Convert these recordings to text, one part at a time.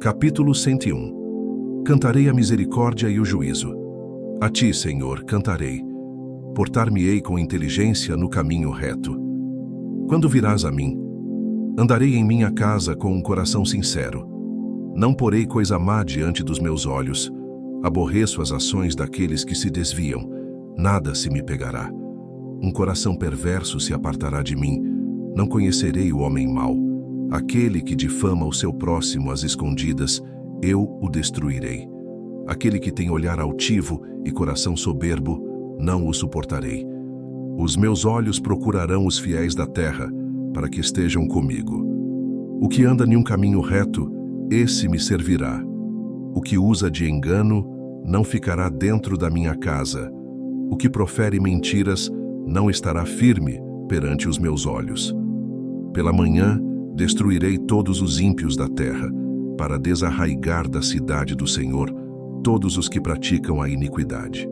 Capítulo 101. Cantarei a misericórdia e o juízo. A ti, Senhor, cantarei. Portar-me-ei com inteligência no caminho reto. Quando virás a mim, andarei em minha casa com um coração sincero. Não porei coisa má diante dos meus olhos. Aborreço as ações daqueles que se desviam. Nada se me pegará. Um coração perverso se apartará de mim. Não conhecerei o homem mau. Aquele que difama o seu próximo às escondidas, eu o destruirei. Aquele que tem olhar altivo e coração soberbo, não o suportarei. Os meus olhos procurarão os fiéis da terra, para que estejam comigo. O que anda em um caminho reto, esse me servirá. O que usa de engano, não ficará dentro da minha casa. O que profere mentiras, não estará firme perante os meus olhos. Pela manhã, destruirei todos os ímpios da terra, para desarraigar da cidade do Senhor todos os que praticam a iniquidade.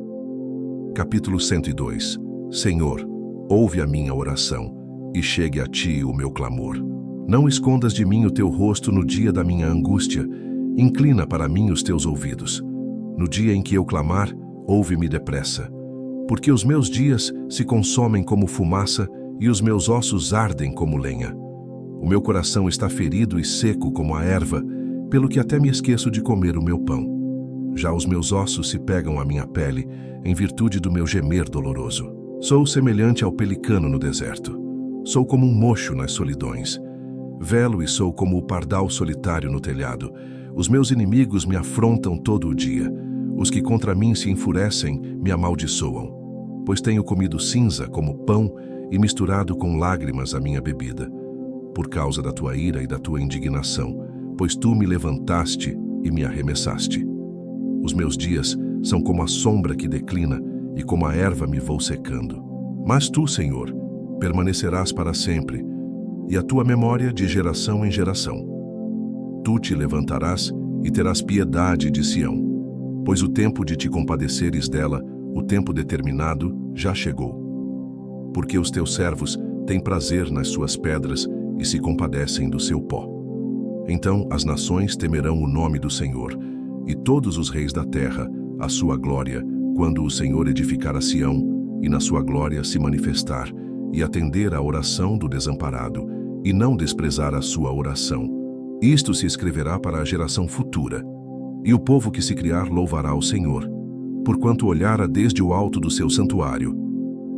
Capítulo 102. Senhor, ouve a minha oração, e chegue a ti o meu clamor. Não escondas de mim o teu rosto no dia da minha angústia, inclina para mim os teus ouvidos. No dia em que eu clamar, ouve-me depressa. Porque os meus dias se consomem como fumaça, e os meus ossos ardem como lenha. O meu coração está ferido e seco como a erva, pelo que até me esqueço de comer o meu pão. Já os meus ossos se pegam à minha pele, em virtude do meu gemer doloroso. Sou semelhante ao pelicano no deserto. Sou como um mocho nas solidões. Velo e sou como o pardal solitário no telhado. Os meus inimigos me afrontam todo o dia. Os que contra mim se enfurecem me amaldiçoam. Pois tenho comido cinza como pão e misturado com lágrimas a minha bebida. Por causa da tua ira e da tua indignação, pois tu me levantaste e me arremessaste. Os meus dias são como a sombra que declina, e como a erva me vou secando. Mas tu, Senhor, permanecerás para sempre, e a tua memória de geração em geração. Tu te levantarás e terás piedade de Sião, pois o tempo de te compadeceres dela, o tempo determinado, já chegou. Porque os teus servos têm prazer nas suas pedras, e se compadecem do seu pó. Então as nações temerão o nome do Senhor, e todos os reis da terra a sua glória, quando o Senhor edificar a Sião, e na sua glória se manifestar, e atender à oração do desamparado, e não desprezar a sua oração. Isto se escreverá para a geração futura, e o povo que se criar louvará o Senhor, porquanto olhara desde o alto do seu santuário.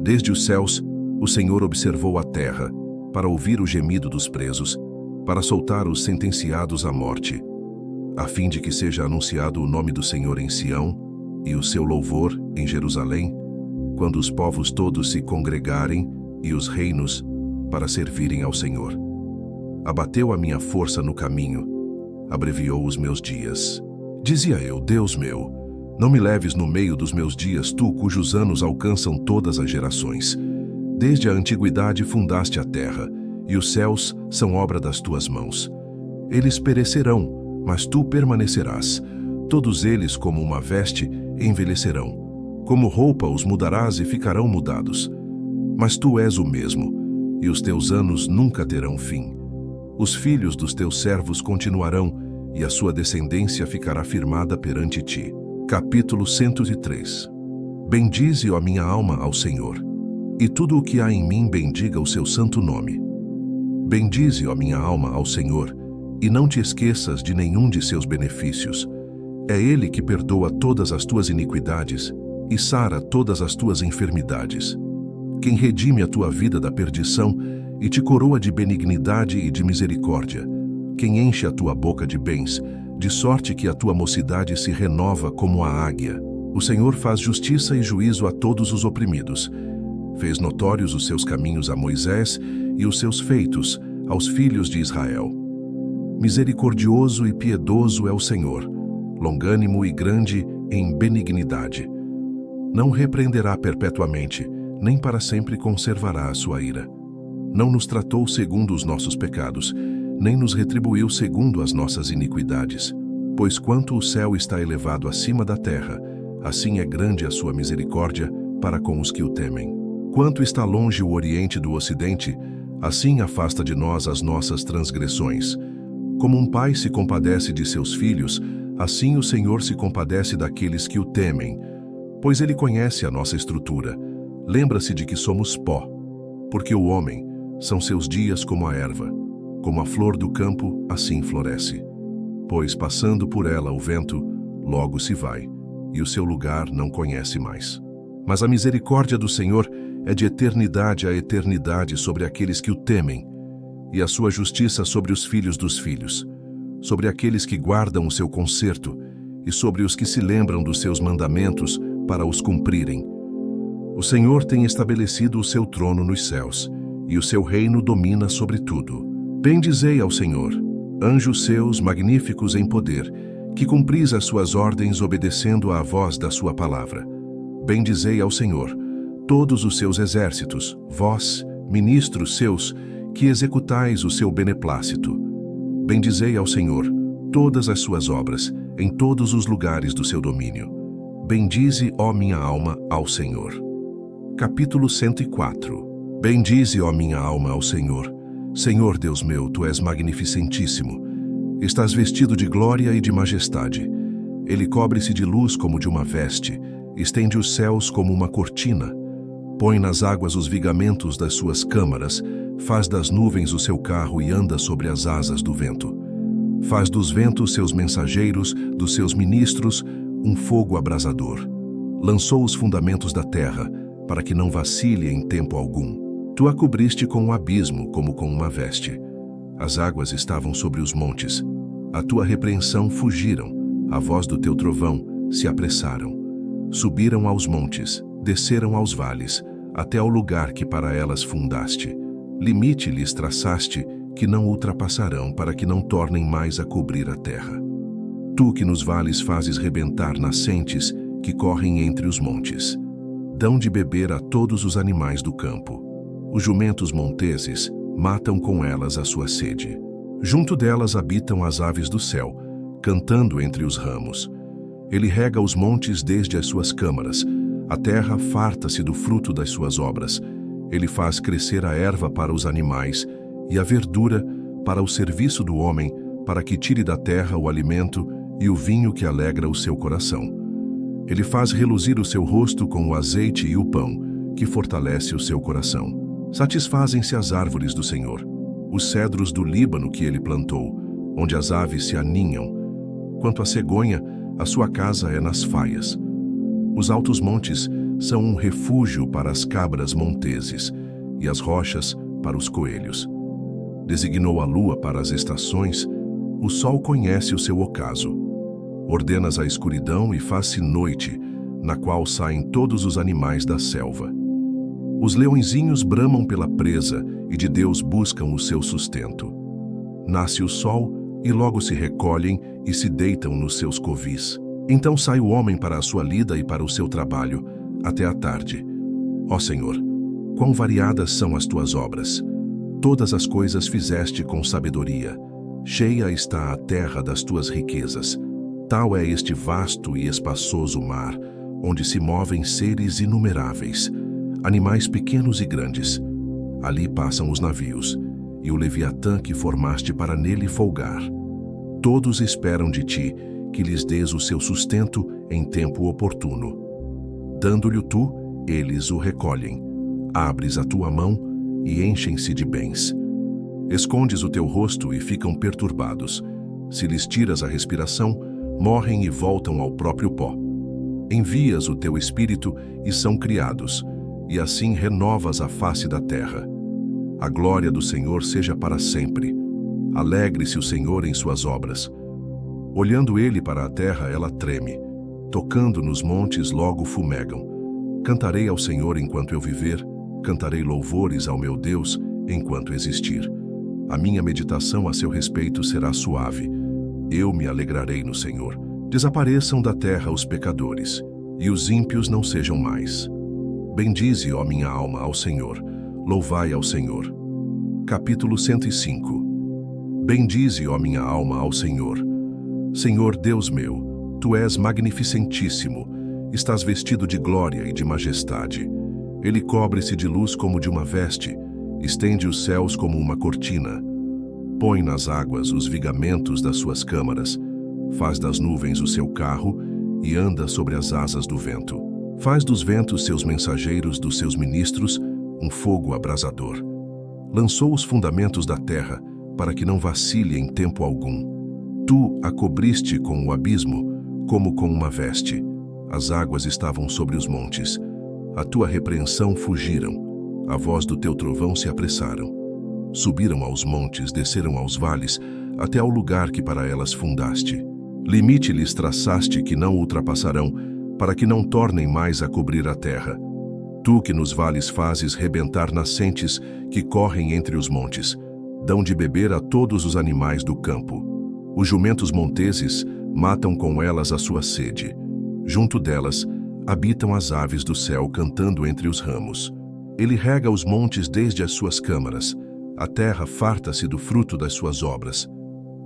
Desde os céus, o Senhor observou a terra, para ouvir o gemido dos presos, para soltar os sentenciados à morte, a fim de que seja anunciado o nome do Senhor em Sião, e o seu louvor em Jerusalém, quando os povos todos se congregarem, e os reinos, para servirem ao Senhor. Abateu a minha força no caminho, abreviou os meus dias. Dizia eu, Deus meu, não me leves no meio dos meus dias, tu cujos anos alcançam todas as gerações. Desde a antiguidade fundaste a terra, e os céus são obra das tuas mãos. Eles perecerão, mas tu permanecerás. Todos eles, como uma veste, envelhecerão. Como roupa os mudarás e ficarão mudados. Mas tu és o mesmo, e os teus anos nunca terão fim. Os filhos dos teus servos continuarão, e a sua descendência ficará firmada perante ti. Capítulo 103. Bendize, ó minha alma, ao Senhor, e tudo o que há em mim bendiga o seu santo nome. Bendize, ó minha alma, ao Senhor, e não te esqueças de nenhum de seus benefícios. É Ele que perdoa todas as tuas iniquidades e sara todas as tuas enfermidades. Quem redime a tua vida da perdição e te coroa de benignidade e de misericórdia. Quem enche a tua boca de bens, de sorte que a tua mocidade se renova como a águia. O Senhor faz justiça e juízo a todos os oprimidos. Fez notórios os seus caminhos a Moisés e os seus feitos aos filhos de Israel. Misericordioso e piedoso é o Senhor, longânimo e grande em benignidade. Não repreenderá perpetuamente, nem para sempre conservará a sua ira. Não nos tratou segundo os nossos pecados, nem nos retribuiu segundo as nossas iniquidades. Pois quanto o céu está elevado acima da terra, assim é grande a sua misericórdia para com os que o temem. Quanto está longe o Oriente do Ocidente, assim afasta de nós as nossas transgressões. Como um pai se compadece de seus filhos, assim o Senhor se compadece daqueles que o temem, pois Ele conhece a nossa estrutura. Lembra-se de que somos pó, porque o homem são seus dias como a erva, como a flor do campo, assim floresce. Pois passando por ela o vento, logo se vai, e o seu lugar não conhece mais. Mas a misericórdia do Senhor é de eternidade a eternidade sobre aqueles que o temem, e a sua justiça sobre os filhos dos filhos, sobre aqueles que guardam o seu concerto, e sobre os que se lembram dos seus mandamentos para os cumprirem. O Senhor tem estabelecido o seu trono nos céus, e o seu reino domina sobre tudo. Bendizei ao Senhor, anjos seus magníficos em poder, que cumpris as suas ordens obedecendo à voz da sua palavra. Bendizei ao Senhor, todos os seus exércitos, vós, ministros seus, que executais o seu beneplácito. Bendizei ao Senhor, todas as suas obras, em todos os lugares do seu domínio. Bendize, ó minha alma, ao Senhor. Capítulo 104. Bendize, ó minha alma, ao Senhor. Senhor Deus meu, Tu és magnificentíssimo. Estás vestido de glória e de majestade. Ele cobre-se de luz como de uma veste, estende os céus como uma cortina. Põe nas águas os vigamentos das suas câmaras, faz das nuvens o seu carro e anda sobre as asas do vento. Faz dos ventos seus mensageiros, dos seus ministros, um fogo abrasador. Lançou os fundamentos da terra, para que não vacile em tempo algum. Tu a cobriste com um abismo, como com uma veste. As águas estavam sobre os montes. A tua repreensão fugiram, a voz do teu trovão se apressaram. Subiram aos montes, desceram aos vales, até ao lugar que para elas fundaste. Limite lhes traçaste, que não ultrapassarão, para que não tornem mais a cobrir a terra. Tu que nos vales fazes rebentar nascentes, que correm entre os montes. Dão de beber a todos os animais do campo. Os jumentos monteses matam com elas a sua sede. Junto delas habitam as aves do céu, cantando entre os ramos. Ele rega os montes desde as suas câmaras. A terra farta-se do fruto das suas obras. Ele faz crescer a erva para os animais e a verdura para o serviço do homem, para que tire da terra o alimento e o vinho que alegra o seu coração. Ele faz reluzir o seu rosto com o azeite e o pão, que fortalece o seu coração. Satisfazem-se as árvores do Senhor, os cedros do Líbano que ele plantou, onde as aves se aninham. Quanto à cegonha, a sua casa é nas faias. Os altos montes são um refúgio para as cabras monteses e as rochas para os coelhos. Designou a lua para as estações, o sol conhece o seu ocaso. Ordenas a escuridão e faz-se noite, na qual saem todos os animais da selva. Os leõezinhos bramam pela presa e de Deus buscam o seu sustento. Nasce o sol e logo se recolhem e se deitam nos seus covis. Então sai o homem para a sua lida e para o seu trabalho, até a tarde. Ó Senhor, quão variadas são as tuas obras! Todas as coisas fizeste com sabedoria. Cheia está a terra das tuas riquezas. Tal é este vasto e espaçoso mar, onde se movem seres inumeráveis, animais pequenos e grandes. Ali passam os navios, e o Leviatã que formaste para nele folgar. Todos esperam de ti, que lhes dês o seu sustento em tempo oportuno. Dando-lhe tu, eles o recolhem. Abres a tua mão e enchem-se de bens. Escondes o teu rosto e ficam perturbados. Se lhes tiras a respiração, morrem e voltam ao próprio pó. Envias o teu espírito e são criados, e assim renovas a face da terra. A glória do Senhor seja para sempre. Alegre-se o Senhor em suas obras. Olhando ele para a terra, ela treme. Tocando nos montes, logo fumegam. Cantarei ao Senhor enquanto eu viver, cantarei louvores ao meu Deus enquanto existir. A minha meditação a seu respeito será suave. Eu me alegrarei no Senhor. Desapareçam da terra os pecadores, e os ímpios não sejam mais. Bendize, ó minha alma, ao Senhor. Louvai ao Senhor. Capítulo 105. Bendize, ó minha alma, ao Senhor. Senhor Deus meu, Tu és magnificentíssimo. Estás vestido de glória e de majestade. Ele cobre-se de luz como de uma veste, estende os céus como uma cortina. põe nas águas os vigamentos das suas câmaras, faz das nuvens o seu carro e anda sobre as asas do vento. Faz dos ventos seus mensageiros, dos seus ministros, um fogo abrasador. Lançou os fundamentos da terra, para que não vacile em tempo algum. Tu a cobriste com o abismo, como com uma veste. As águas estavam sobre os montes. A tua repreensão fugiram. A voz do teu trovão se apressaram. Subiram aos montes, desceram aos vales, até ao lugar que para elas fundaste. Limite lhes traçaste que não ultrapassarão, para que não tornem mais a cobrir a terra. Tu que nos vales fazes rebentar nascentes que correm entre os montes, dão de beber a todos os animais do campo. Os jumentos monteses matam com elas a sua sede. Junto delas habitam as aves do céu cantando entre os ramos. Ele rega os montes desde as suas câmaras. A terra farta-se do fruto das suas obras.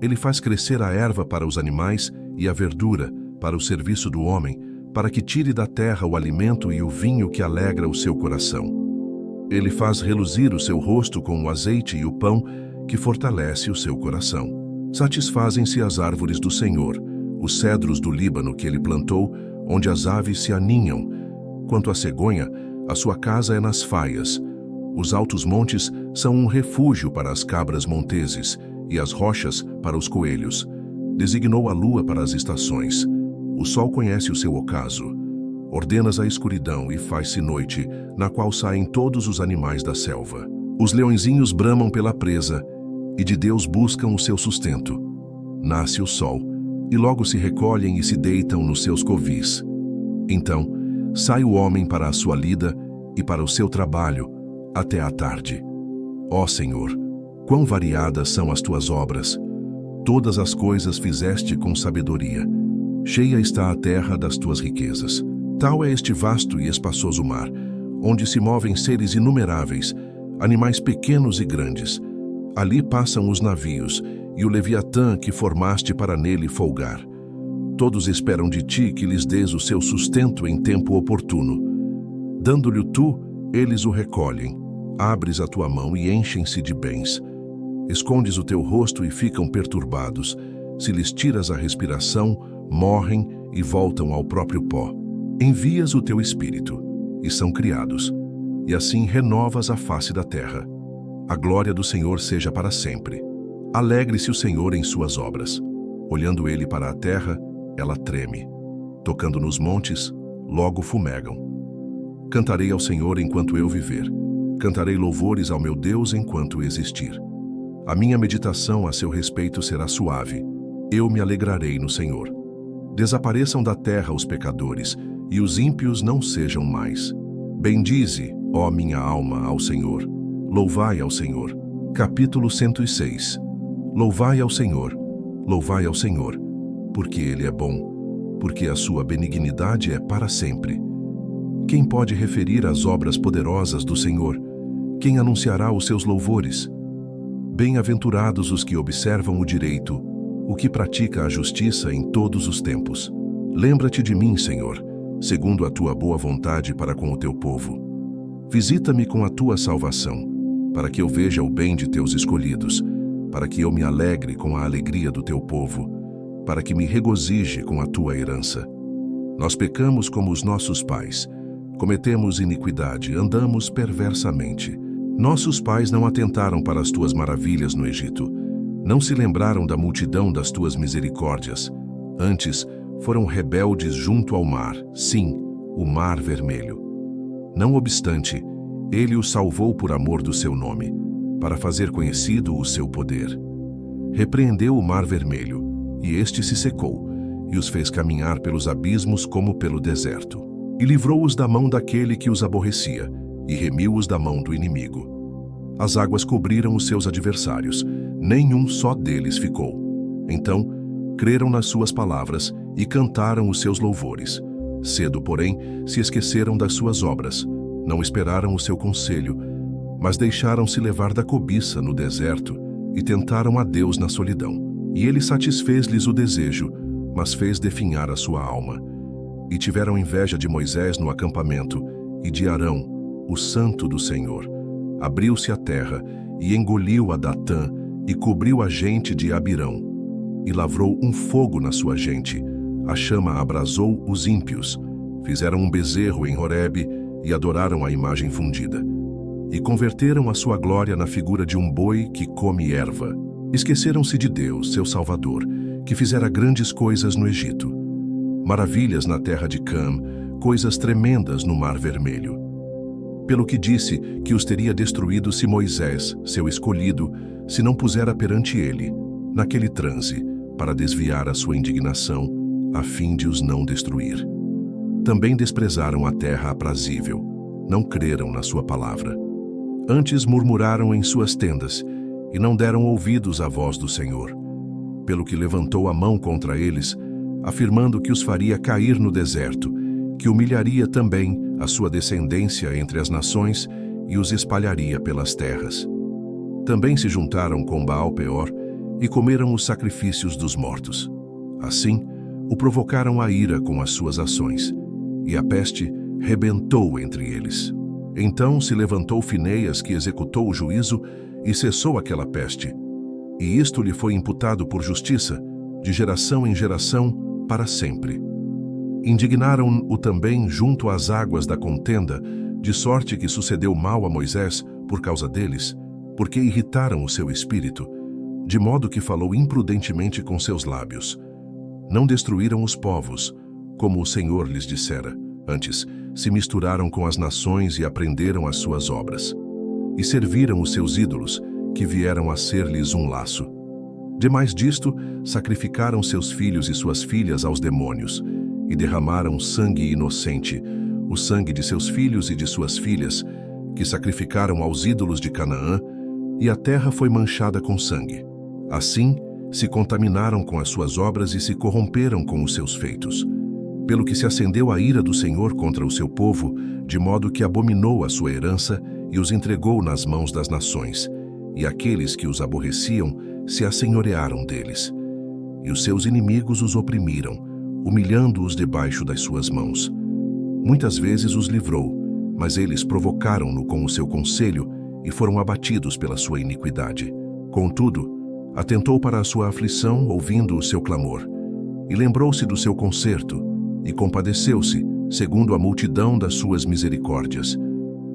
Ele faz crescer a erva para os animais e a verdura para o serviço do homem, para que tire da terra o alimento e o vinho que alegra o seu coração. Ele faz reluzir o seu rosto com o azeite e o pão que fortalece o seu coração. Satisfazem-se as árvores do Senhor, os cedros do Líbano que ele plantou, onde as aves se aninham. Quanto à cegonha, a sua casa é nas faias. Os altos montes são um refúgio para as cabras monteses e as rochas para os coelhos. Designou a lua para as estações. O sol conhece o seu ocaso. Ordenas a escuridão e faz-se noite, na qual saem todos os animais da selva. Os leõezinhos bramam pela presa e de Deus buscam o seu sustento. Nasce o sol e logo se recolhem e se deitam nos seus covis. Então, sai o homem para a sua lida e para o seu trabalho, até à tarde. Ó Senhor, quão variadas são as tuas obras! Todas as coisas fizeste com sabedoria. Cheia está a terra das tuas riquezas. Tal é este vasto e espaçoso mar, onde se movem seres inumeráveis, animais pequenos e grandes. Ali passam os navios e o Leviatã que formaste para nele folgar. Todos esperam de ti que lhes dês o seu sustento em tempo oportuno. Dando-lhe tu, eles o recolhem. Abres a tua mão e enchem-se de bens. Escondes o teu rosto e ficam perturbados. Se lhes tiras a respiração, morrem e voltam ao próprio pó. Envias o teu espírito, e são criados, e assim renovas a face da terra. A glória do Senhor seja para sempre. Alegre-se o Senhor em suas obras. Olhando ele para a terra, ela treme. Tocando nos montes, logo fumegam. Cantarei ao Senhor enquanto eu viver. Cantarei louvores ao meu Deus enquanto existir. A minha meditação a seu respeito será suave. Eu me alegrarei no Senhor. Desapareçam da terra os pecadores, e os ímpios não sejam mais. Bendize, ó minha alma, ao Senhor. Louvai ao Senhor. Capítulo 106. Louvai ao Senhor, porque Ele é bom, porque a sua benignidade é para sempre. Quem pode referir as obras poderosas do Senhor? Quem anunciará os seus louvores? Bem-aventurados os que observam o direito, o que pratica a justiça em todos os tempos. Lembra-te de mim, Senhor, segundo a tua boa vontade para com o teu povo. Visita-me com a tua salvação, para que eu veja o bem de teus escolhidos, para que eu me alegre com a alegria do teu povo, para que me regozije com a tua herança. Nós pecamos como os nossos pais, cometemos iniquidade, andamos perversamente. Nossos pais não atentaram para as tuas maravilhas no Egito, não se lembraram da multidão das tuas misericórdias. Antes, foram rebeldes junto ao mar, sim, o mar vermelho. Não obstante, ele os salvou por amor do seu nome, para fazer conhecido o seu poder. Repreendeu o mar vermelho, e este se secou, e os fez caminhar pelos abismos como pelo deserto. E livrou-os da mão daquele que os aborrecia, e remiu-os da mão do inimigo. As águas cobriram os seus adversários, nenhum só deles ficou. Então, creram nas suas palavras e cantaram os seus louvores. Cedo, porém, se esqueceram das suas obras, não esperaram o seu conselho, mas deixaram-se levar da cobiça no deserto e tentaram a Deus na solidão. E ele satisfez-lhes o desejo, mas fez definhar a sua alma. E tiveram inveja de Moisés no acampamento e de Arão, o santo do Senhor. Abriu-se a terra e engoliu a Datã e cobriu a gente de Abirão, e lavrou um fogo na sua gente. A chama abrasou os ímpios. Fizeram um bezerro em Horebe e adoraram a imagem fundida. E converteram a sua glória na figura de um boi que come erva. Esqueceram-se de Deus, seu Salvador, que fizera grandes coisas no Egito. Maravilhas na terra de Cam, coisas tremendas no Mar Vermelho. Pelo que disse que os teria destruído se Moisés, seu escolhido, se não pusera perante ele, naquele transe, para desviar a sua indignação, a fim de os não destruir. Também desprezaram a terra aprazível, não creram na sua palavra. Antes murmuraram em suas tendas, e não deram ouvidos à voz do Senhor. Pelo que levantou a mão contra eles, afirmando que os faria cair no deserto, que humilharia também a sua descendência entre as nações e os espalharia pelas terras. Também se juntaram com Baal-Peor e comeram os sacrifícios dos mortos. Assim, o provocaram a ira com as suas ações, e a peste rebentou entre eles. Então se levantou Finéias, que executou o juízo, e cessou aquela peste. E isto lhe foi imputado por justiça, de geração em geração, para sempre. Indignaram-o também junto às águas da contenda, de sorte que sucedeu mal a Moisés por causa deles, porque irritaram o seu espírito, de modo que falou imprudentemente com seus lábios. Não destruíram os povos, como o Senhor lhes dissera. Antes, se misturaram com as nações e aprenderam as suas obras. E serviram os seus ídolos, que vieram a ser-lhes um laço. Demais disto, sacrificaram seus filhos e suas filhas aos demônios, e derramaram sangue inocente, o sangue de seus filhos e de suas filhas, que sacrificaram aos ídolos de Canaã, e a terra foi manchada com sangue. Assim, se contaminaram com as suas obras e se corromperam com os seus feitos. Pelo que se acendeu a ira do Senhor contra o seu povo, de modo que abominou a sua herança e os entregou nas mãos das nações, e aqueles que os aborreciam se assenhorearam deles. E os seus inimigos os oprimiram, humilhando-os debaixo das suas mãos. Muitas vezes os livrou, mas eles provocaram-no com o seu conselho e foram abatidos pela sua iniquidade. Contudo, atentou para a sua aflição, ouvindo o seu clamor, e lembrou-se do seu conserto, e compadeceu-se, segundo a multidão das suas misericórdias.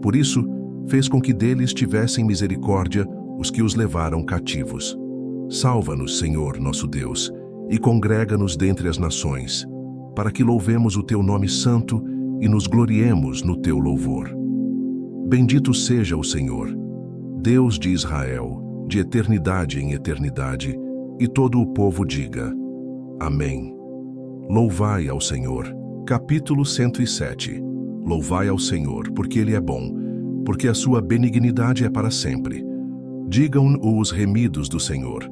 Por isso, fez com que deles tivessem misericórdia os que os levaram cativos. Salva-nos, Senhor, nosso Deus, e congrega-nos dentre as nações, para que louvemos o teu nome santo e nos gloriemos no teu louvor. Bendito seja o Senhor, Deus de Israel, de eternidade em eternidade, e todo o povo diga: Amém. Louvai ao Senhor. Capítulo 107. Louvai ao Senhor, porque Ele é bom, porque a sua benignidade é para sempre. Digam-o os remidos do Senhor,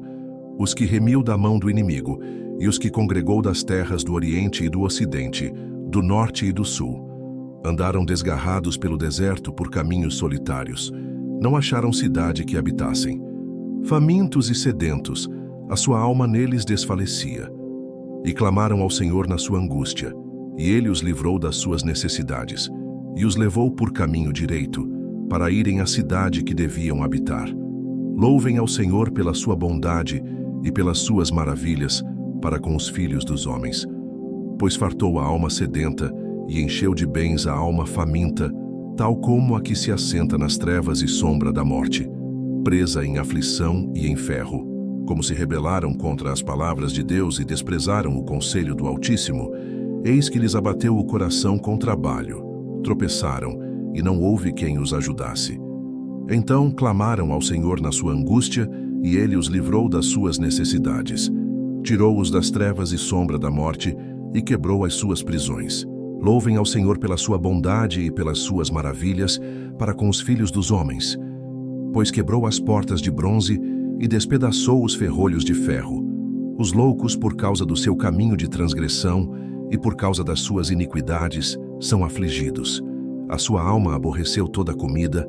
os que remiu da mão do inimigo, e os que congregou das terras do Oriente e do Ocidente, do Norte e do Sul. Andaram desgarrados pelo deserto por caminhos solitários. Não acharam cidade que habitassem. Famintos e sedentos, a sua alma neles desfalecia. E clamaram ao Senhor na sua angústia, e Ele os livrou das suas necessidades, e os levou por caminho direito, para irem à cidade que deviam habitar. Louvem ao Senhor pela sua bondade e pelas suas maravilhas para com os filhos dos homens. Pois fartou a alma sedenta e encheu de bens a alma faminta, tal como a que se assenta nas trevas e sombra da morte, presa em aflição e em ferro. Como se rebelaram contra as palavras de Deus e desprezaram o conselho do Altíssimo, eis que lhes abateu o coração com trabalho. Tropeçaram, e não houve quem os ajudasse. Então clamaram ao Senhor na sua angústia, e Ele os livrou das suas necessidades. Tirou-os das trevas e sombra da morte, e quebrou as suas prisões. Louvem ao Senhor pela sua bondade e pelas suas maravilhas para com os filhos dos homens. Pois quebrou as portas de bronze e despedaçou os ferrolhos de ferro. Os loucos, por causa do seu caminho de transgressão e por causa das suas iniquidades, são afligidos. A sua alma aborreceu toda a comida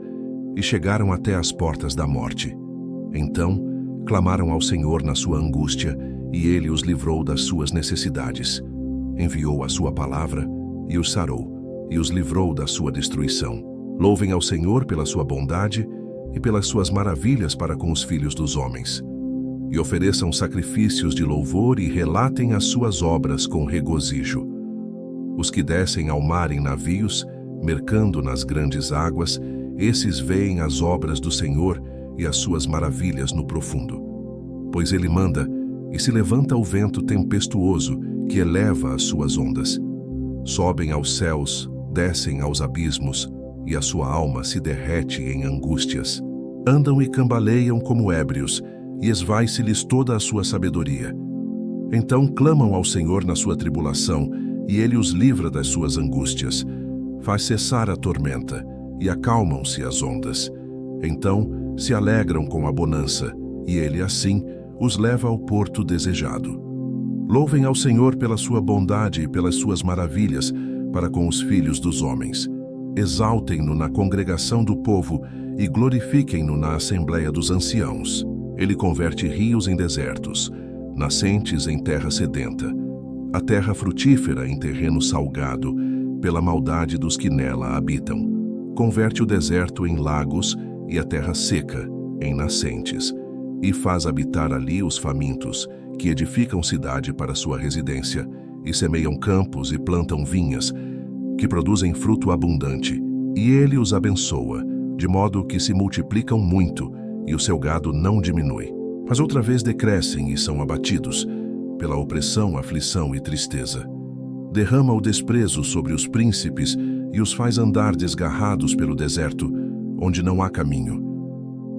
e chegaram até as portas da morte. Então, clamaram ao Senhor na sua angústia, e Ele os livrou das suas necessidades. Enviou a sua palavra e os sarou, e os livrou da sua destruição. Louvem ao Senhor pela sua bondade e pelas suas maravilhas para com os filhos dos homens. e ofereçam sacrifícios de louvor e relatem as suas obras com regozijo. Os que descem ao mar em navios, mercando nas grandes águas, esses veem as obras do Senhor e as suas maravilhas no profundo. Pois ele manda, e se levanta o vento tempestuoso que eleva as suas ondas. Sobem aos céus, descem aos abismos, e a sua alma se derrete em angústias. Andam e cambaleiam como ébrios, e esvai-se-lhes toda a sua sabedoria. Então clamam ao Senhor na sua tribulação, e ele os livra das suas angústias. Faz cessar a tormenta, e acalmam-se as ondas. Então se alegram com a bonança, e ele assim os leva ao porto desejado. Louvem ao Senhor pela sua bondade e pelas suas maravilhas para com os filhos dos homens. Exaltem-no na congregação do povo e glorifiquem-no na assembleia dos anciãos. Ele converte rios em desertos, nascentes em terra sedenta, a terra frutífera em terreno salgado, pela maldade dos que nela habitam. Converte o deserto em lagos e a terra seca em nascentes, e faz habitar ali os famintos, que edificam cidade para sua residência, e semeiam campos e plantam vinhas, que produzem fruto abundante, e ele os abençoa, de modo que se multiplicam muito, e o seu gado não diminui. Mas outra vez decrescem e são abatidos, pela opressão, aflição e tristeza. Derrama o desprezo sobre os príncipes e os faz andar desgarrados pelo deserto, onde não há caminho.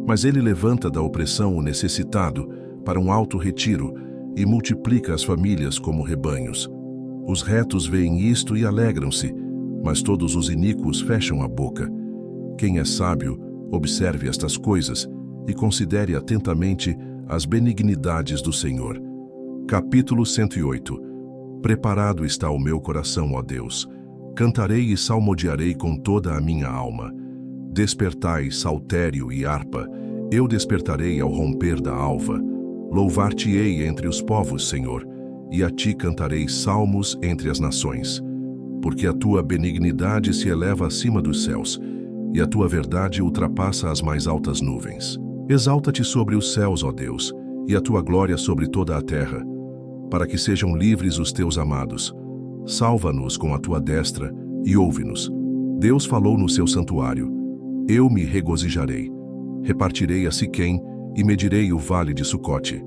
Mas ele levanta da opressão o necessitado para um alto retiro e multiplica as famílias como rebanhos. Os retos veem isto e alegram-se, mas todos os iníquos fecham a boca. Quem é sábio, observe estas coisas e considere atentamente as benignidades do Senhor. Capítulo 108. Preparado está o meu coração, ó Deus. Cantarei e salmodiarei com toda a minha alma. Despertai, saltério e harpa, eu despertarei ao romper da alva. Louvar-te-ei entre os povos, Senhor, e a ti cantarei salmos entre as nações. Porque a tua benignidade se eleva acima dos céus, e a tua verdade ultrapassa as mais altas nuvens. Exalta-te sobre os céus, ó Deus, e a tua glória sobre toda a terra, para que sejam livres os teus amados. Salva-nos com a tua destra e ouve-nos. Deus falou no seu santuário. Eu me regozijarei. Repartirei a Siquém e medirei o vale de Sucote.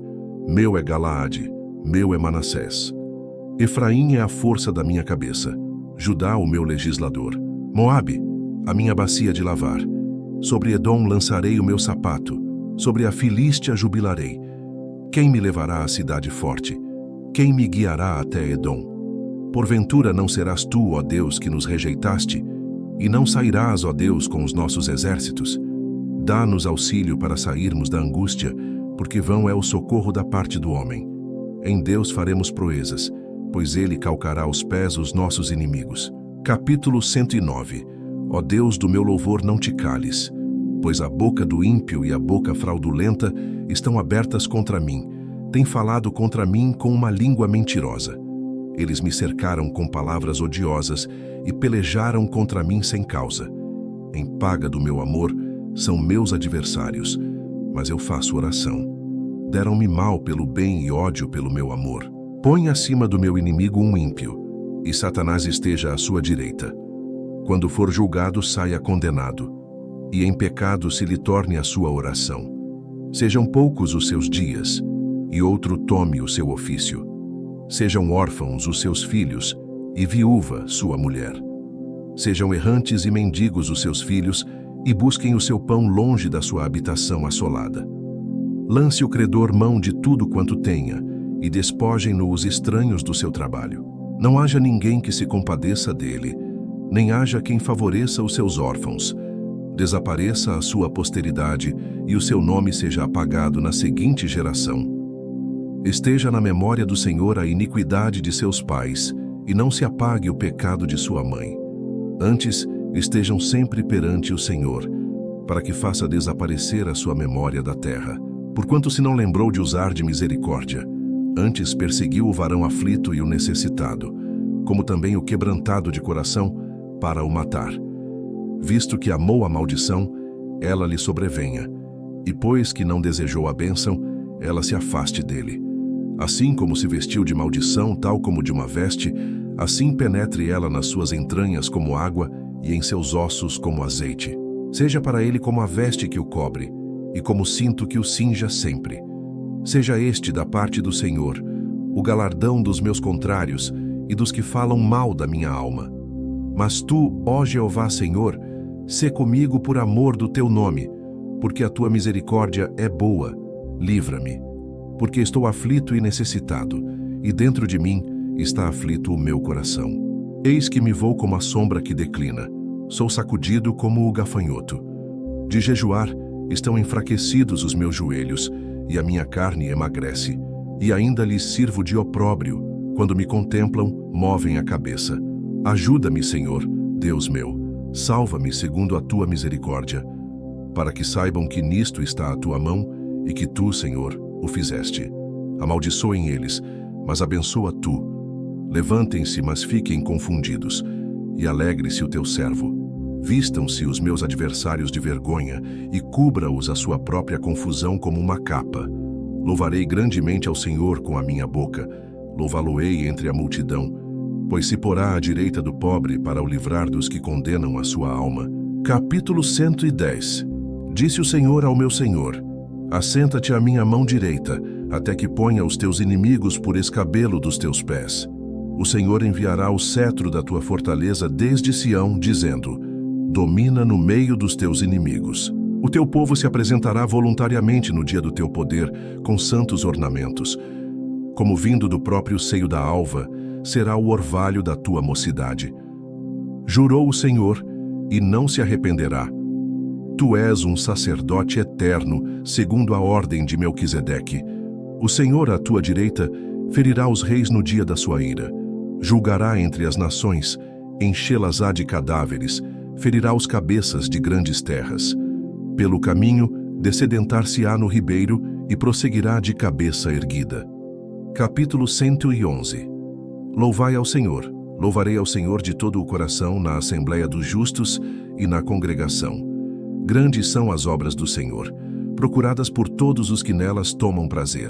Meu é Galaade, meu é Manassés. Efraim é a força da minha cabeça, Judá o meu legislador. Moabe, a minha bacia de lavar. Sobre Edom lançarei o meu sapato, sobre a Filístia jubilarei. Quem me levará à cidade forte? Quem me guiará até Edom? Porventura não serás tu, ó Deus, que nos rejeitaste, e não sairás, ó Deus, com os nossos exércitos? Dá-nos auxílio para sairmos da angústia, porque vão é o socorro da parte do homem. Em Deus faremos proezas, pois ele calcará aos pés os nossos inimigos. Capítulo 109. Ó Deus do meu louvor, não te cales, pois a boca do ímpio e a boca fraudulenta estão abertas contra mim. Tem falado contra mim com uma língua mentirosa. Eles me cercaram com palavras odiosas e pelejaram contra mim sem causa. Em paga do meu amor, são meus adversários, mas eu faço oração. Deram-me mal pelo bem e ódio pelo meu amor. Põe acima do meu inimigo um ímpio, e Satanás esteja à sua direita. Quando for julgado, saia condenado, e em pecado se lhe torne a sua oração. Sejam poucos os seus dias, e outro tome o seu ofício. Sejam órfãos os seus filhos, e viúva sua mulher. Sejam errantes e mendigos os seus filhos, e busquem o seu pão longe da sua habitação assolada. Lance o credor mão de tudo quanto tenha, e despojem-no os estranhos do seu trabalho. Não haja ninguém que se compadeça dele, nem haja quem favoreça os seus órfãos. Desapareça a sua posteridade, e o seu nome seja apagado na seguinte geração. Esteja na memória do Senhor a iniquidade de seus pais, e não se apague o pecado de sua mãe. Antes, estejam sempre perante o Senhor, para que faça desaparecer a sua memória da terra. Porquanto se não lembrou de usar de misericórdia, antes perseguiu o varão aflito e o necessitado, como também o quebrantado de coração, para o matar. Visto que amou a maldição, ela lhe sobrevenha, e pois que não desejou a bênção, ela se afaste dele. Assim como se vestiu de maldição, tal como de uma veste, assim penetre ela nas suas entranhas como água e em seus ossos como azeite. Seja para ele como a veste que o cobre, e como cinto que o cinja sempre. Seja este da parte do Senhor, o galardão dos meus contrários e dos que falam mal da minha alma. Mas tu, ó Jeová Senhor, sê comigo por amor do teu nome, porque a tua misericórdia é boa. Livra-me, porque estou aflito e necessitado, e dentro de mim está aflito o meu coração. Eis que me vou como a sombra que declina, sou sacudido como o gafanhoto. De jejuar estão enfraquecidos os meus joelhos, e a minha carne emagrece, e ainda lhes sirvo de opróbrio. Quando me contemplam, movem a cabeça. Ajuda-me, Senhor, Deus meu, salva-me segundo a tua misericórdia, para que saibam que nisto está a tua mão e que tu, Senhor, o fizeste. Amaldiçoem eles, mas abençoa tu. Levantem-se, mas fiquem confundidos, e alegre-se o teu servo. Vistam-se os meus adversários de vergonha e cubra-os a sua própria confusão como uma capa. Louvarei grandemente ao Senhor com a minha boca, louvá-lo-ei entre a multidão, pois se porá à direita do pobre para o livrar dos que condenam a sua alma. Capítulo 110. Disse o Senhor ao meu Senhor: assenta-te à minha mão direita, até que ponha os teus inimigos por escabelo dos teus pés. O Senhor enviará o cetro da tua fortaleza desde Sião, dizendo: domina no meio dos teus inimigos. O teu povo se apresentará voluntariamente no dia do teu poder, com santos ornamentos. Como vindo do próprio seio da alva, será o orvalho da tua mocidade. Jurou o Senhor, e não se arrependerá. Tu és um sacerdote eterno, segundo a ordem de Melquisedeque. O Senhor, à tua direita, ferirá os reis no dia da sua ira. Julgará entre as nações, enchê-las-á de cadáveres, ferirá os cabeças de grandes terras. Pelo caminho, descedentar-se-á no ribeiro e prosseguirá de cabeça erguida. Capítulo 111. Louvai ao Senhor. Louvarei ao Senhor de todo o coração na assembleia dos justos e na congregação. Grandes são as obras do Senhor, procuradas por todos os que nelas tomam prazer.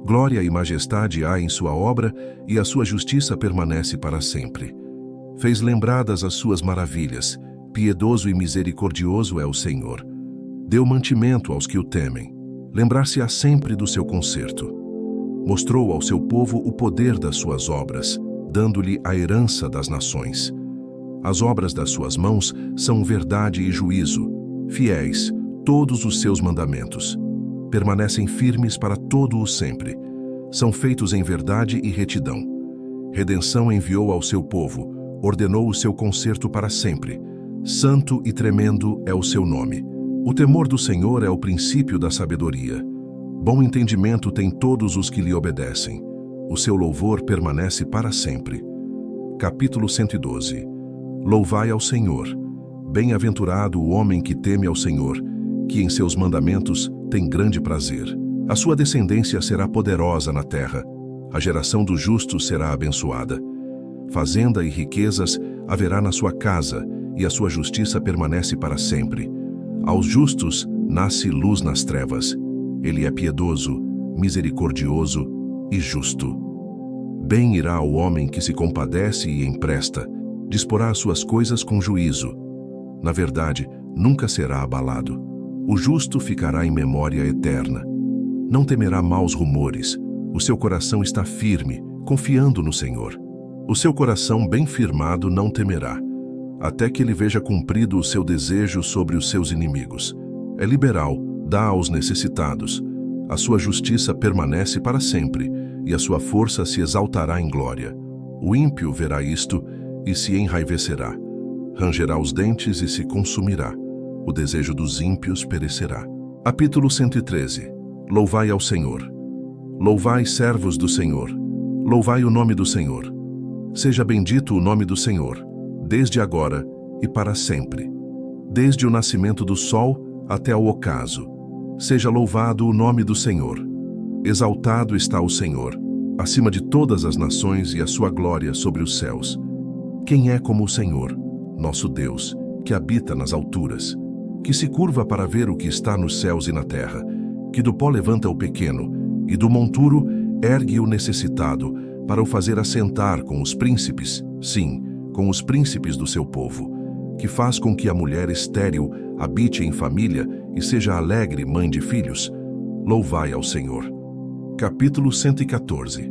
Glória e majestade há em sua obra, e a sua justiça permanece para sempre. Fez lembradas as suas maravilhas, piedoso e misericordioso é o Senhor. Deu mantimento aos que o temem, lembrar-se-á sempre do seu conserto. Mostrou ao seu povo o poder das suas obras, dando-lhe a herança das nações. As obras das suas mãos são verdade e juízo, fiéis todos os seus mandamentos. Permanecem firmes para todo o sempre. São feitos em verdade e retidão. Redenção enviou ao seu povo, ordenou o seu conserto para sempre. Santo e tremendo é o seu nome. O temor do Senhor é o princípio da sabedoria. Bom entendimento têm todos os que lhe obedecem. O seu louvor permanece para sempre. Capítulo 112. Louvai ao Senhor. Bem-aventurado o homem que teme ao Senhor, que em seus mandamentos tem grande prazer. A sua descendência será poderosa na terra. A geração dos justos será abençoada. Fazenda e riquezas haverá na sua casa, e a sua justiça permanece para sempre. Aos justos nasce luz nas trevas. Ele é piedoso, misericordioso e justo. Bem irá o homem que se compadece e empresta, disporá as suas coisas com juízo. Na verdade, nunca será abalado. O justo ficará em memória eterna. Não temerá maus rumores. O seu coração está firme, confiando no Senhor. O seu coração bem firmado não temerá, até que ele veja cumprido o seu desejo sobre os seus inimigos. É liberal, dá aos necessitados. A sua justiça permanece para sempre, e a sua força se exaltará em glória. O ímpio verá isto e se enraivecerá. Rangerá os dentes e se consumirá. O desejo dos ímpios perecerá. Capítulo 113. Louvai ao Senhor. Louvai, servos do Senhor. Louvai o nome do Senhor. Seja bendito o nome do Senhor, desde agora e para sempre. Desde o nascimento do sol até ao ocaso. Seja louvado o nome do Senhor. Exaltado está o Senhor, acima de todas as nações, e a sua glória sobre os céus. Quem é como o Senhor, nosso Deus, que habita nas alturas, que se curva para ver o que está nos céus e na terra, que do pó levanta o pequeno e do monturo ergue o necessitado, para o fazer assentar com os príncipes, sim, com os príncipes do seu povo, que faz com que a mulher estéril habite em família e seja alegre mãe de filhos. Louvai ao Senhor. Capítulo 114.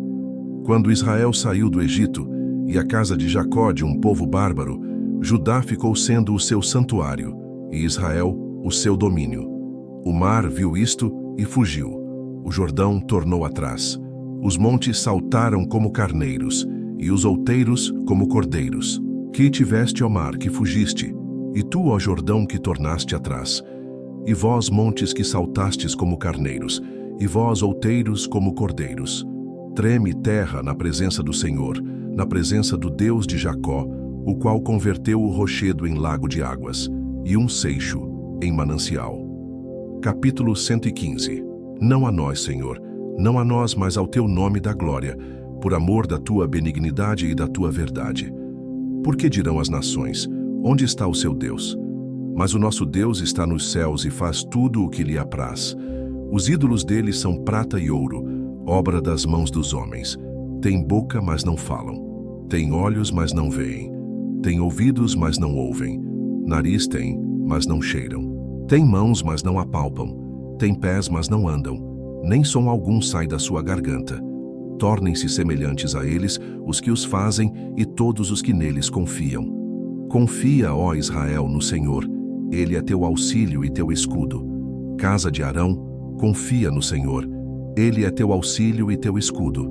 Quando Israel saiu do Egito, e a casa de Jacó de um povo bárbaro, Judá ficou sendo o seu santuário, e Israel o seu domínio. O mar viu isto e fugiu. O Jordão tornou atrás. Os montes saltaram como carneiros, e os outeiros como cordeiros. Que tiveste, ó mar, que fugiste, e tu, ó Jordão, que tornaste atrás. E vós, montes, que saltastes como carneiros, e vós, outeiros, como cordeiros. Treme terra na presença do Senhor, na presença do Deus de Jacó, o qual converteu o rochedo em lago de águas, e um seixo em manancial. Capítulo 115. Não a nós, Senhor, não a nós, mas ao teu nome da glória, por amor da tua benignidade e da tua verdade. Porque dirão as nações, onde está o seu Deus? Mas o nosso Deus está nos céus e faz tudo o que lhe apraz. Os ídolos dele são prata e ouro, obra das mãos dos homens. Têm boca, mas não falam. Têm olhos, mas não veem. Têm ouvidos, mas não ouvem. Nariz têm, mas não cheiram. Têm mãos, mas não apalpam. Têm pés, mas não andam. Nem som algum sai da sua garganta. Tornem-se semelhantes a eles os que os fazem e todos os que neles confiam. Confia, ó Israel, no Senhor. Ele é teu auxílio e teu escudo. Casa de Arão, confia no Senhor. Ele é teu auxílio e teu escudo.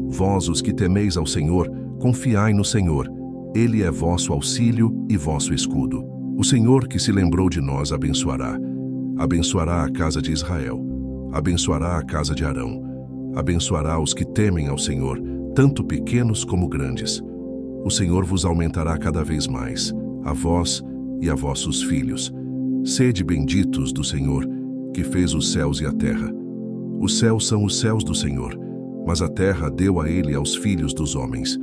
Vós, os que temeis ao Senhor, confiai no Senhor. Ele é vosso auxílio e vosso escudo. O Senhor que se lembrou de nós abençoará. Abençoará a casa de Israel. Abençoará a casa de Arão. Abençoará os que temem ao Senhor, tanto pequenos como grandes. O Senhor vos aumentará cada vez mais, a vós e a vossos filhos. Sede benditos do Senhor, que fez os céus e a terra. Os céus são os céus do Senhor, mas a terra deu a ele aos filhos dos homens.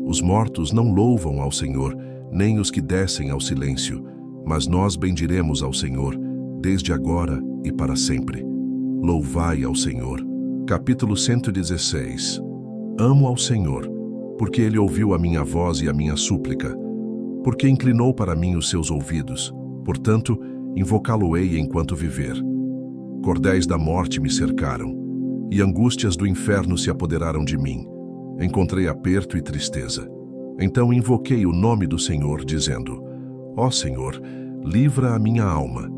Os mortos não louvam ao Senhor, nem os que descem ao silêncio, mas nós bendiremos ao Senhor, desde agora e para sempre. Louvai ao Senhor. Capítulo 116. Amo ao Senhor, porque Ele ouviu a minha voz e a minha súplica, porque inclinou para mim os seus ouvidos, portanto, invocá-lo-ei enquanto viver. Cordéis da morte me cercaram, e angústias do inferno se apoderaram de mim. Encontrei aperto e tristeza. Então invoquei o nome do Senhor, dizendo: Ó Senhor, livra a minha alma.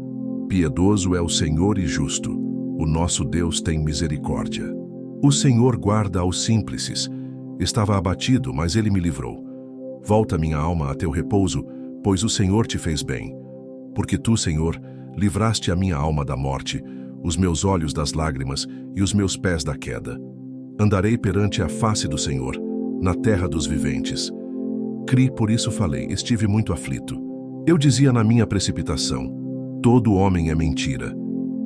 Piedoso é o Senhor e justo. O nosso Deus tem misericórdia. O Senhor guarda aos simples. Estava abatido, mas Ele me livrou. Volta minha alma a teu repouso, pois o Senhor te fez bem. Porque tu, Senhor, livraste a minha alma da morte, os meus olhos das lágrimas e os meus pés da queda. Andarei perante a face do Senhor, na terra dos viventes. Cri, por isso falei, estive muito aflito. Eu dizia na minha precipitação: todo homem é mentira.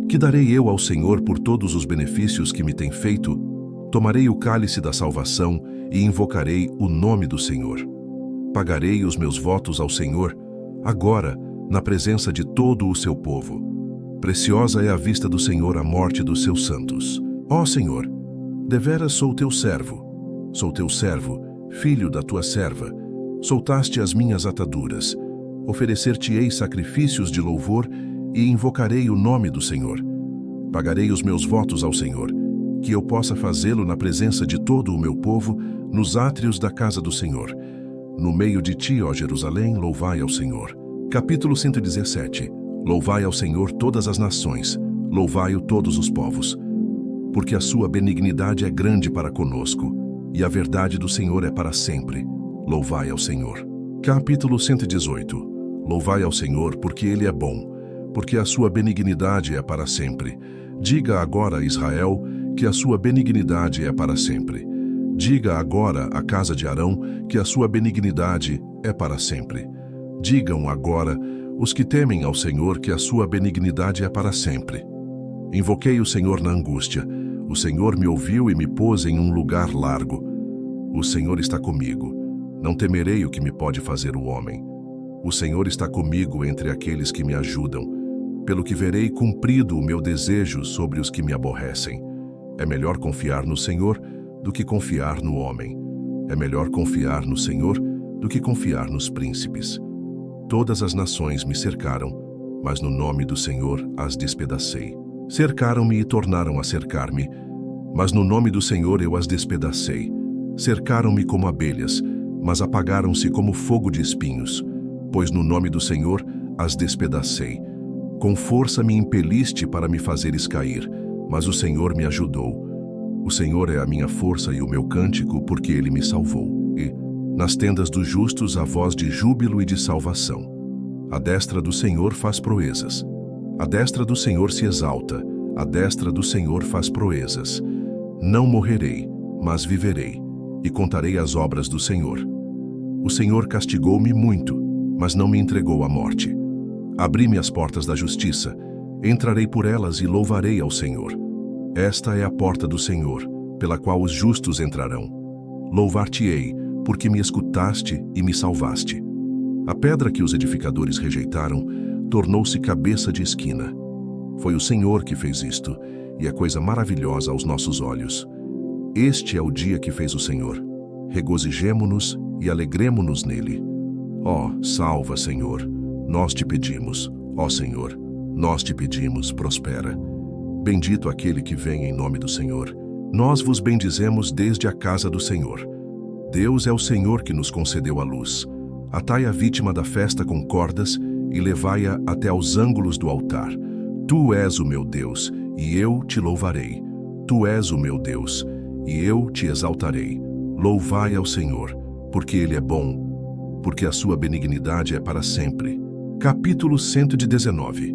Que darei eu ao Senhor por todos os benefícios que me tem feito? Tomarei o cálice da salvação e invocarei o nome do Senhor. Pagarei os meus votos ao Senhor, agora, na presença de todo o seu povo. Preciosa é à vista do Senhor a morte dos seus santos. Ó Senhor, deveras sou teu servo, filho da tua serva. Soltaste as minhas ataduras. Oferecer-te-ei sacrifícios de louvor e invocarei o nome do Senhor. Pagarei os meus votos ao Senhor, que eu possa fazê-lo na presença de todo o meu povo, nos átrios da casa do Senhor. No meio de ti, ó Jerusalém, louvai ao Senhor. Capítulo 117. Louvai ao Senhor todas as nações, louvai-o todos os povos. Porque a sua benignidade é grande para conosco, e a verdade do Senhor é para sempre. Louvai ao Senhor. Capítulo 118. Louvai ao Senhor, porque Ele é bom, porque a sua benignidade é para sempre. Diga agora, Israel, que a sua benignidade é para sempre. Diga agora à casa de Arão que a sua benignidade é para sempre. Digam agora os que temem ao Senhor que a sua benignidade é para sempre. Invoquei o Senhor na angústia. O Senhor me ouviu e me pôs em um lugar largo. O Senhor está comigo. Não temerei o que me pode fazer o homem. O Senhor está comigo entre aqueles que me ajudam, pelo que verei cumprido o meu desejo sobre os que me aborrecem. É melhor confiar no Senhor do que confiar no homem. É melhor confiar no Senhor do que confiar nos príncipes. Todas as nações me cercaram, mas no nome do Senhor as despedacei. Cercaram-me e tornaram a cercar-me, mas no nome do Senhor eu as despedacei. Cercaram-me como abelhas, mas apagaram-se como fogo de espinhos, pois no nome do Senhor as despedacei. Com força me impeliste para me fazeres cair, mas o Senhor me ajudou. O Senhor é a minha força e o meu cântico, porque Ele me salvou. E, nas tendas dos justos, a voz de júbilo e de salvação. A destra do Senhor faz proezas. A destra do Senhor se exalta. A destra do Senhor faz proezas. Não morrerei, mas viverei, e contarei as obras do Senhor. O Senhor castigou-me muito, mas não me entregou à morte. Abri-me as portas da justiça, entrarei por elas e louvarei ao Senhor. Esta é a porta do Senhor, pela qual os justos entrarão. Louvar-te-ei, porque me escutaste e me salvaste. A pedra que os edificadores rejeitaram tornou-se cabeça de esquina. Foi o Senhor que fez isto, e é coisa maravilhosa aos nossos olhos. Este é o dia que fez o Senhor. Regozijemo-nos e alegremo-nos nele. Ó, salva, Senhor, nós te pedimos. Ó Senhor, nós te pedimos, prospera. Bendito aquele que vem em nome do Senhor. Nós vos bendizemos desde a casa do Senhor. Deus é o Senhor que nos concedeu a luz. Atai a vítima da festa com cordas e levai-a até aos ângulos do altar. Tu és o meu Deus, e eu te louvarei. Tu és o meu Deus, e eu te exaltarei. Louvai ao Senhor, porque Ele é bom, porque a sua benignidade é para sempre. Capítulo 119.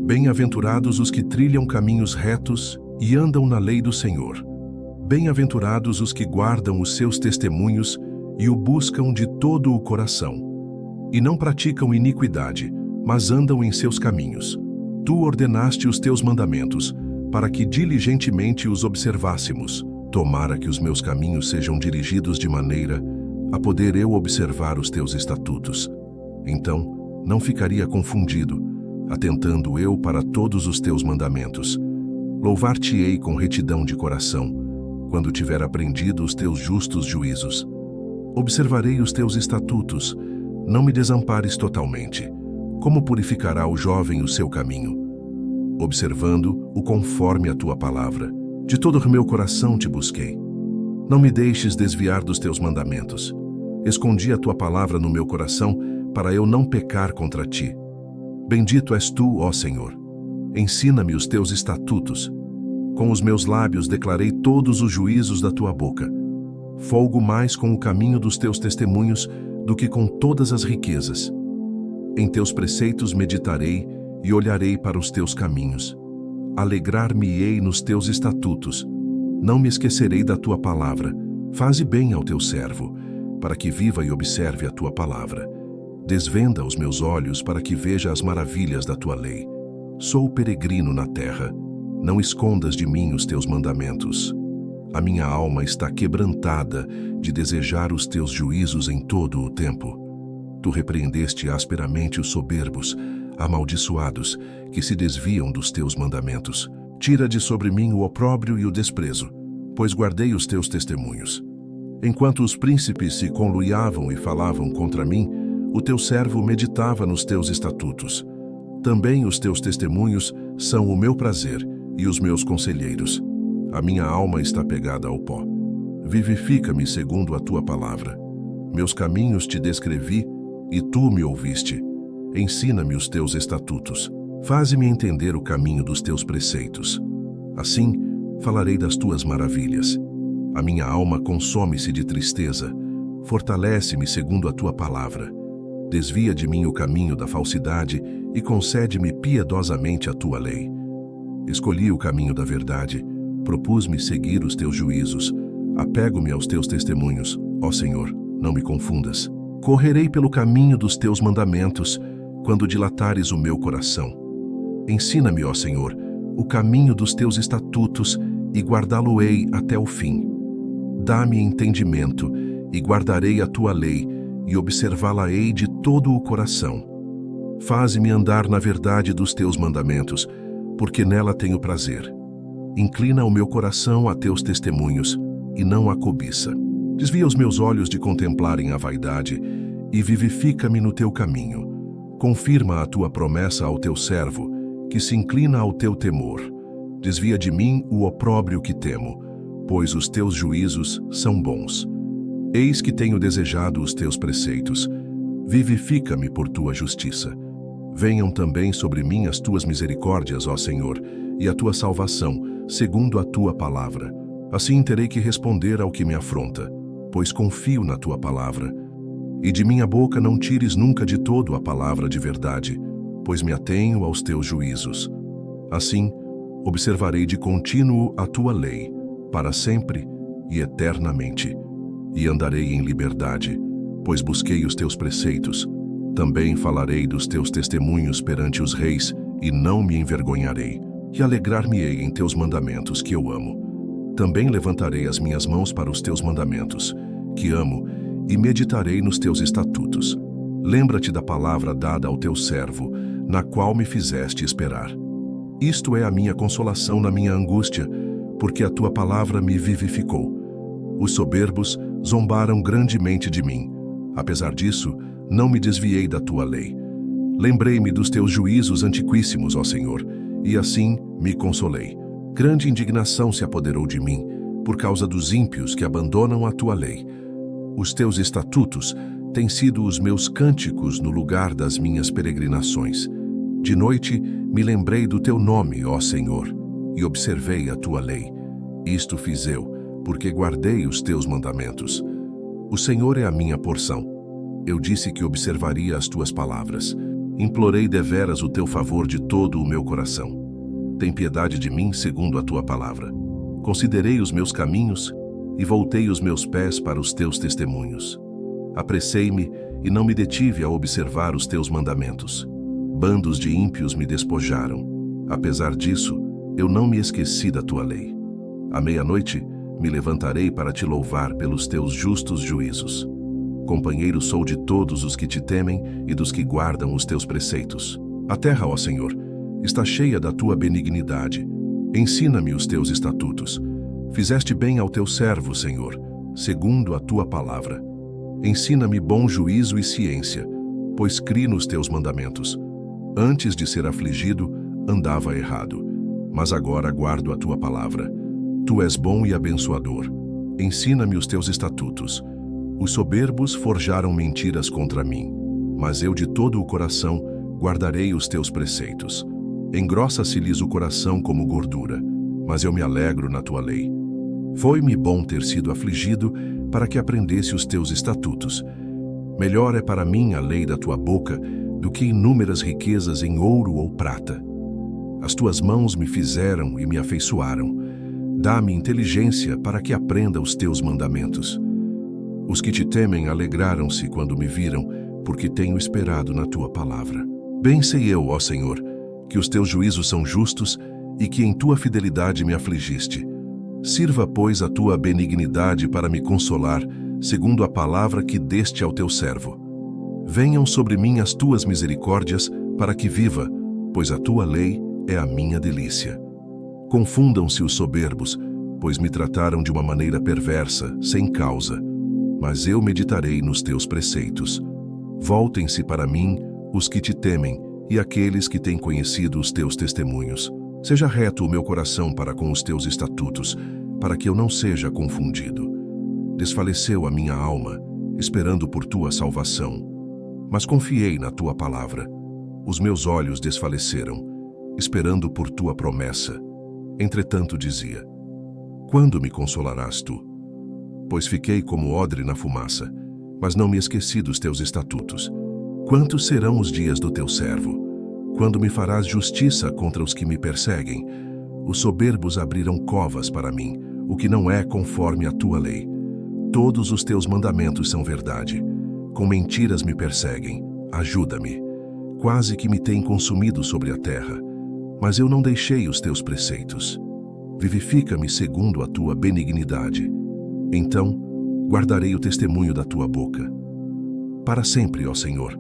Bem-aventurados os que trilham caminhos retos e andam na lei do Senhor. Bem-aventurados os que guardam os seus testemunhos e o buscam de todo o coração. E não praticam iniquidade, mas andam em seus caminhos. Tu ordenaste os teus mandamentos, para que diligentemente os observássemos. Tomara que os meus caminhos sejam dirigidos de maneira a poder eu observar os teus estatutos. Então, não ficaria confundido, atentando eu para todos os teus mandamentos. Louvar-te-ei com retidão de coração, quando tiver aprendido os teus justos juízos. Observarei os teus estatutos, não me desampares totalmente. Como purificará o jovem o seu caminho? Observando-o conforme a tua palavra. De todo o meu coração te busquei. Não me deixes desviar dos teus mandamentos. Escondi a tua palavra no meu coração, para eu não pecar contra ti. Bendito és tu, ó Senhor. Ensina-me os teus estatutos. Com os meus lábios declarei todos os juízos da tua boca. Folgo mais com o caminho dos teus testemunhos do que com todas as riquezas. Em teus preceitos meditarei e olharei para os teus caminhos. Alegrar-me-ei nos teus estatutos. Não me esquecerei da tua palavra. Faze bem ao teu servo, para que viva e observe a tua palavra. Desvenda os meus olhos para que veja as maravilhas da tua lei. Sou peregrino na terra. Não escondas de mim os teus mandamentos. A minha alma está quebrantada de desejar os teus juízos em todo o tempo. Tu repreendeste asperamente os soberbos, amaldiçoados, que se desviam dos teus mandamentos. Tira de sobre mim o opróbrio e o desprezo, pois guardei os teus testemunhos. Enquanto os príncipes se conluiavam e falavam contra mim, o teu servo meditava nos teus estatutos. Também os teus testemunhos são o meu prazer e os meus conselheiros. A minha alma está pegada ao pó. Vivifica-me segundo a tua palavra. Meus caminhos te descrevi e tu me ouviste. Ensina-me os teus estatutos. Faze-me entender o caminho dos teus preceitos. Assim, falarei das tuas maravilhas. A minha alma consome-se de tristeza. Fortalece-me segundo a tua palavra. Desvia de mim o caminho da falsidade e concede-me piedosamente a tua lei. Escolhi o caminho da verdade. Propus-me seguir os teus juízos. Apego-me aos teus testemunhos. Ó Senhor, não me confundas. Correrei pelo caminho dos teus mandamentos, quando dilatares o meu coração. Ensina-me, ó Senhor, o caminho dos teus estatutos e guardá-lo-ei até o fim. Dá-me entendimento e guardarei a tua lei e observá-la-ei de todo o coração. Faze-me andar na verdade dos teus mandamentos, porque nela tenho prazer. Inclina o meu coração a teus testemunhos, e não a cobiça. Desvia os meus olhos de contemplarem a vaidade, e vivifica-me no teu caminho. Confirma a tua promessa ao teu servo, que se inclina ao teu temor. Desvia de mim o opróbrio que temo, pois os teus juízos são bons. Eis que tenho desejado os teus preceitos. Vivifica-me por tua justiça. Venham também sobre mim as tuas misericórdias, ó Senhor, e a tua salvação, segundo a tua palavra. Assim terei que responder ao que me afronta, pois confio na tua palavra. E de minha boca não tires nunca de todo a palavra de verdade, pois me atenho aos teus juízos. Assim, observarei de contínuo a tua lei, para sempre e eternamente. E andarei em liberdade, pois busquei os teus preceitos. Também falarei dos teus testemunhos perante os reis, e não me envergonharei. E alegrar-me-ei em teus mandamentos, que eu amo. Também levantarei as minhas mãos para os teus mandamentos, que amo, e meditarei nos teus estatutos. Lembra-te da palavra dada ao teu servo, na qual me fizeste esperar. Isto é a minha consolação na minha angústia, porque a tua palavra me vivificou. Os soberbos zombaram grandemente de mim. Apesar disso, não me desviei da tua lei. Lembrei-me dos teus juízos antiquíssimos, ó Senhor, e assim me consolei. Grande indignação se apoderou de mim, por causa dos ímpios que abandonam a tua lei. Os teus estatutos têm sido os meus cânticos no lugar das minhas peregrinações. De noite me lembrei do teu nome, ó Senhor, e observei a tua lei. Isto fiz eu, porque guardei os teus mandamentos. O Senhor é a minha porção. Eu disse que observaria as tuas palavras. Implorei deveras o teu favor de todo o meu coração. Tem piedade de mim segundo a tua palavra. Considerei os meus caminhos e voltei os meus pés para os teus testemunhos. Apressei-me e não me detive a observar os teus mandamentos. Bandos de ímpios me despojaram. Apesar disso, eu não me esqueci da tua lei. À meia-noite, me levantarei para te louvar pelos teus justos juízos. Companheiro sou de todos os que te temem e dos que guardam os teus preceitos. A terra, ó Senhor, está cheia da tua benignidade. Ensina-me os teus estatutos. Fizeste bem ao teu servo, Senhor, segundo a tua palavra. Ensina-me bom juízo e ciência, pois crie nos teus mandamentos. Antes de ser afligido, andava errado, mas agora guardo a tua palavra. Tu és bom e abençoador. Ensina-me os teus estatutos. Os soberbos forjaram mentiras contra mim, mas eu de todo o coração guardarei os teus preceitos. Engrossa-se-lhes o coração como gordura, mas eu me alegro na tua lei. Foi-me bom ter sido afligido para que aprendesse os teus estatutos. Melhor é para mim a lei da tua boca do que inúmeras riquezas em ouro ou prata. As tuas mãos me fizeram e me afeiçoaram. Dá-me inteligência para que aprenda os teus mandamentos. Os que te temem alegraram-se quando me viram, porque tenho esperado na tua palavra. Bem sei eu, ó Senhor, que os teus juízos são justos e que em tua fidelidade me afligiste. Sirva, pois, a tua benignidade para me consolar, segundo a palavra que deste ao teu servo. Venham sobre mim as tuas misericórdias, para que viva, pois a tua lei é a minha delícia. Confundam-se os soberbos, pois me trataram de uma maneira perversa, sem causa. Mas eu meditarei nos teus preceitos. Voltem-se para mim os que te temem e aqueles que têm conhecido os teus testemunhos. Seja reto o meu coração para com os teus estatutos, para que eu não seja confundido. Desfaleceu a minha alma, esperando por tua salvação. Mas confiei na tua palavra. Os meus olhos desfaleceram, esperando por tua promessa. Entretanto dizia: quando me consolarás tu? Pois fiquei como odre na fumaça, mas não me esqueci dos teus estatutos. Quantos serão os dias do teu servo? Quando me farás justiça contra os que me perseguem? Os soberbos abriram covas para mim, o que não é conforme a tua lei. Todos os teus mandamentos são verdade. Com mentiras me perseguem. Ajuda-me. Quase que me têm consumido sobre a terra, mas eu não deixei os teus preceitos. Vivifica-me segundo a tua benignidade. Então, guardarei o testemunho da tua boca. Para sempre, ó Senhor,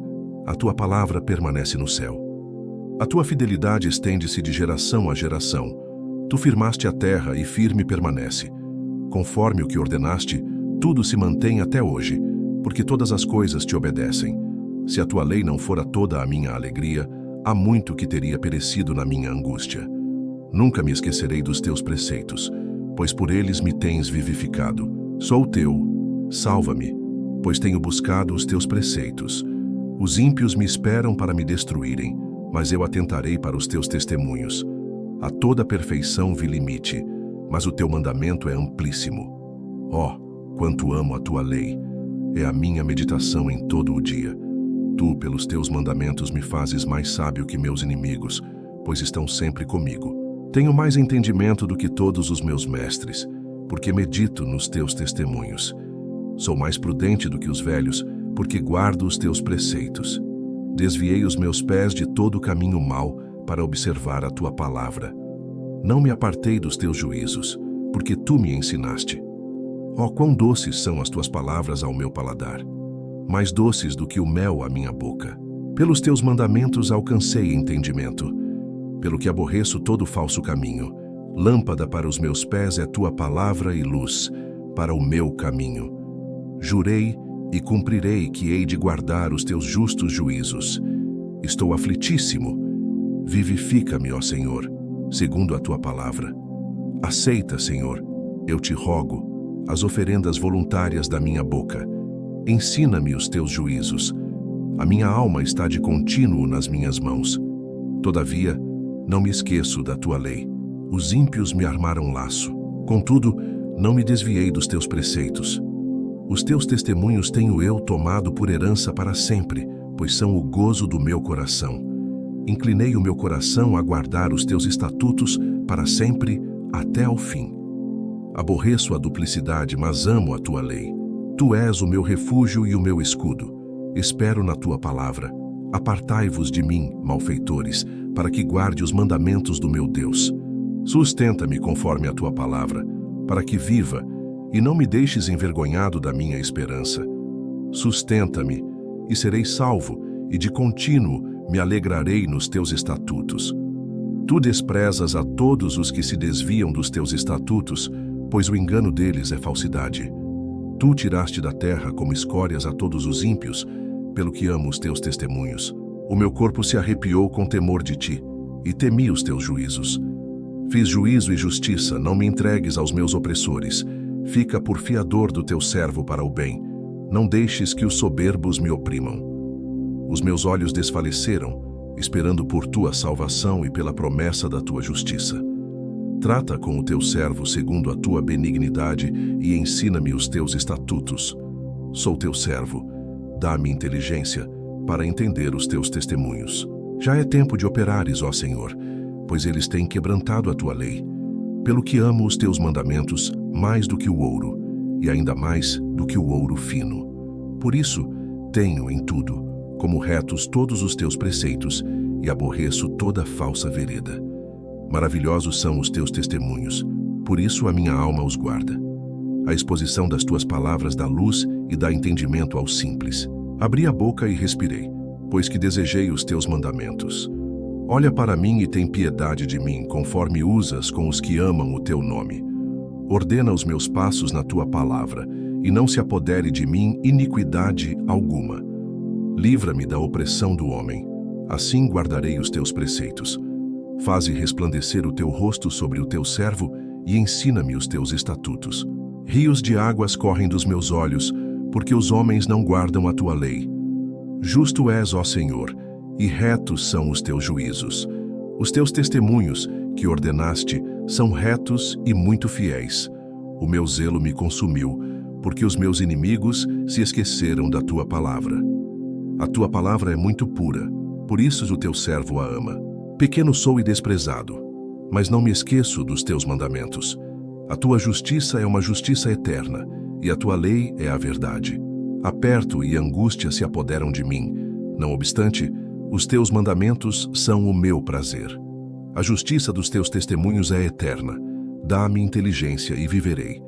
a tua palavra permanece no céu. A tua fidelidade estende-se de geração a geração. Tu firmaste a terra e firme permanece. Conforme o que ordenaste, tudo se mantém até hoje, porque todas as coisas te obedecem. Se a tua lei não fora toda a minha alegria, há muito que teria perecido na minha angústia. Nunca me esquecerei dos teus preceitos, pois por eles me tens vivificado. Sou teu, salva-me, pois tenho buscado os teus preceitos. Os ímpios me esperam para me destruírem, mas eu atentarei para os teus testemunhos. A toda perfeição vi limite, mas o teu mandamento é amplíssimo. Ó, quanto amo a tua lei! É a minha meditação em todo o dia. Tu, pelos teus mandamentos, me fazes mais sábio que meus inimigos, pois estão sempre comigo. Tenho mais entendimento do que todos os meus mestres, porque medito nos teus testemunhos. Sou mais prudente do que os velhos, porque guardo os teus preceitos. Desviei os meus pés de todo o caminho mau para observar a tua palavra. Não me apartei dos teus juízos, porque tu me ensinaste. Ó, quão doces são as tuas palavras ao meu paladar, mais doces do que o mel à minha boca. Pelos teus mandamentos alcancei entendimento, pelo que aborreço todo falso caminho. Lâmpada para os meus pés é tua palavra e luz para o meu caminho. Jurei e cumprirei que hei de guardar os teus justos juízos. Estou aflitíssimo. Vivifica-me, ó Senhor, segundo a tua palavra. Aceita, Senhor, eu te rogo, as oferendas voluntárias da minha boca. Ensina-me os teus juízos. A minha alma está de contínuo nas minhas mãos. Todavia, não me esqueço da tua lei. Os ímpios me armaram laço. Contudo, não me desviei dos teus preceitos. Os teus testemunhos tenho eu tomado por herança para sempre, pois são o gozo do meu coração. Inclinei o meu coração a guardar os teus estatutos para sempre, até ao fim. Aborreço a duplicidade, mas amo a tua lei. Tu és o meu refúgio e o meu escudo. Espero na tua palavra. Apartai-vos de mim, malfeitores, para que guarde os mandamentos do meu Deus. Sustenta-me conforme a tua palavra, para que viva, e não me deixes envergonhado da minha esperança. Sustenta-me, e serei salvo, e de contínuo me alegrarei nos teus estatutos. Tu desprezas a todos os que se desviam dos teus estatutos, pois o engano deles é falsidade. Tu tiraste da terra como escórias a todos os ímpios, pelo que amo os teus testemunhos. O meu corpo se arrepiou com temor de ti, e temi os teus juízos. Fiz juízo e justiça, não me entregues aos meus opressores. Fica por fiador do teu servo para o bem. Não deixes que os soberbos me oprimam. Os meus olhos desfaleceram, esperando por tua salvação e pela promessa da tua justiça. Trata com o teu servo segundo a tua benignidade e ensina-me os teus estatutos. Sou teu servo, dá-me inteligência para entender os teus testemunhos. Já é tempo de operares, ó Senhor, pois eles têm quebrantado a tua lei. Pelo que amo os teus mandamentos mais do que o ouro, e ainda mais do que o ouro fino. Por isso, tenho em tudo, como retos todos os teus preceitos, e aborreço toda falsa vereda. Maravilhosos são os teus testemunhos, por isso a minha alma os guarda. A exposição das tuas palavras dá luz e dá entendimento aos simples. Abri a boca e respirei, pois que desejei os teus mandamentos. Olha para mim e tem piedade de mim, conforme usas com os que amam o teu nome. Ordena os meus passos na tua palavra, e não se apodere de mim iniquidade alguma. Livra-me da opressão do homem, assim guardarei os teus preceitos. Faze resplandecer o teu rosto sobre o teu servo e ensina-me os teus estatutos. Rios de águas correm dos meus olhos, porque os homens não guardam a tua lei. Justo és, ó Senhor, e retos são os teus juízos. Os teus testemunhos, que ordenaste, são retos e muito fiéis. O meu zelo me consumiu, porque os meus inimigos se esqueceram da tua palavra. A tua palavra é muito pura, por isso o teu servo a ama. Pequeno sou e desprezado, mas não me esqueço dos teus mandamentos. A tua justiça é uma justiça eterna, e a tua lei é a verdade. Aperto e angústia se apoderam de mim. Não obstante, os teus mandamentos são o meu prazer. A justiça dos teus testemunhos é eterna. Dá-me inteligência e viverei.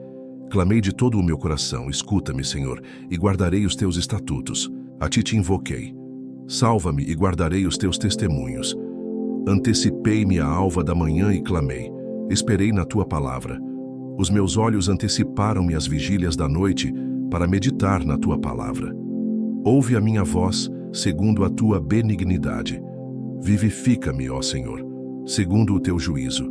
Clamei de todo o meu coração, escuta-me, Senhor, e guardarei os teus estatutos. A ti te invoquei. Salva-me e guardarei os teus testemunhos. Antecipei-me à alva da manhã e clamei. esperei na tua palavra. Os meus olhos anteciparam-me as vigílias da noite para meditar na tua palavra. Ouve a minha voz, segundo a tua benignidade. Vivifica-me, ó Senhor, segundo o teu juízo.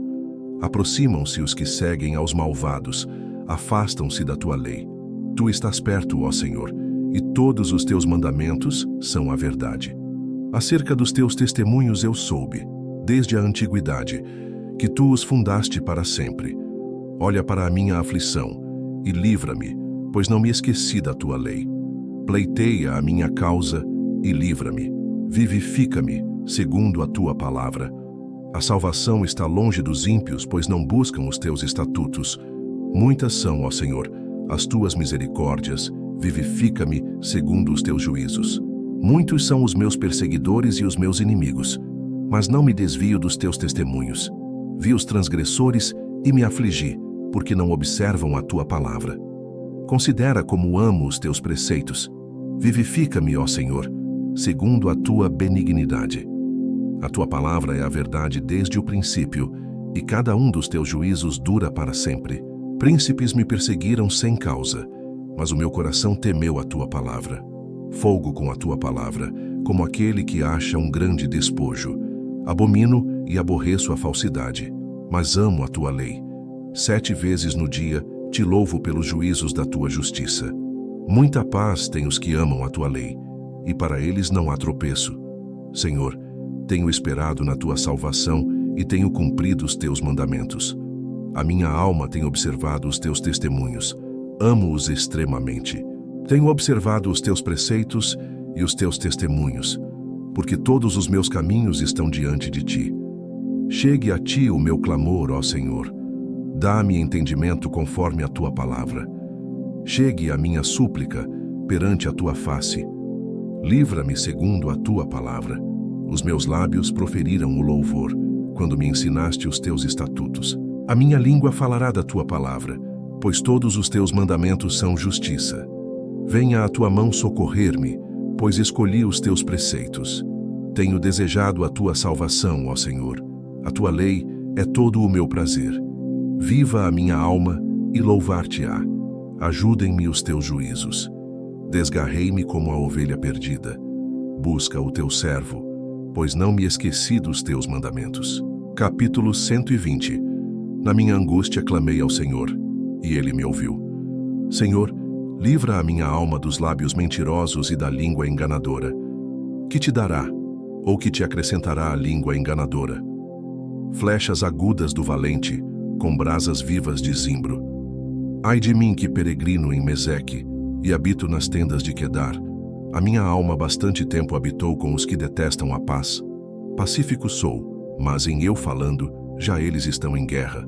Aproximam-se os que seguem aos malvados, afastam-se da tua lei. Tu estás perto, ó Senhor, e todos os teus mandamentos são a verdade. Acerca dos teus testemunhos eu soube, desde a antiguidade, que tu os fundaste para sempre. Olha para a minha aflição e livra-me, pois não me esqueci da tua lei. Pleiteia a minha causa e livra-me. Vivifica-me, segundo a tua palavra. A salvação está longe dos ímpios, pois não buscam os teus estatutos. Muitas são, ó Senhor, as tuas misericórdias. Vivifica-me, segundo os teus juízos. Muitos são os meus perseguidores e os meus inimigos, mas não me desvio dos teus testemunhos. Vi os transgressores e me afligi, porque não observam a tua palavra. Considera como amo os teus preceitos. Vivifica-me, ó Senhor, segundo a tua benignidade. A tua palavra é a verdade desde o princípio, e cada um dos teus juízos dura para sempre. Príncipes me perseguiram sem causa, mas o meu coração temeu a tua palavra. Folgo com a tua palavra, como aquele que acha um grande despojo. Abomino e aborreço a falsidade, mas amo a tua lei. 7 vezes no dia te louvo pelos juízos da tua justiça. Muita paz têm os que amam a tua lei, e para eles não há tropeço. Senhor, tenho esperado na tua salvação e tenho cumprido os teus mandamentos. A minha alma tem observado os teus testemunhos. Amo-os extremamente. Tenho observado os teus preceitos e os teus testemunhos, porque todos os meus caminhos estão diante de ti. Chegue a ti o meu clamor, ó Senhor. Dá-me entendimento conforme a tua palavra. Chegue a minha súplica perante a tua face. Livra-me segundo a tua palavra. Os meus lábios proferiram o louvor, quando me ensinaste os teus estatutos. A minha língua falará da tua palavra, pois todos os teus mandamentos são justiça. Venha a tua mão socorrer-me, pois escolhi os teus preceitos. Tenho desejado a tua salvação, ó Senhor. A tua lei é todo o meu prazer. Viva a minha alma e louvar-te-á. Ajudem-me os teus juízos. Desgarrei-me como a ovelha perdida. Busca o teu servo, pois não me esqueci dos teus mandamentos. Capítulo 120. Na minha angústia clamei ao Senhor, e ele me ouviu. Senhor, livra a minha alma dos lábios mentirosos e da língua enganadora. Que te dará, ou que te acrescentará a língua enganadora? Flechas agudas do valente, com brasas vivas de zimbro. Ai de mim que peregrino em Meseque, e habito nas tendas de Quedar. A minha alma bastante tempo habitou com os que detestam a paz. Pacífico sou, mas em eu falando, já eles estão em guerra.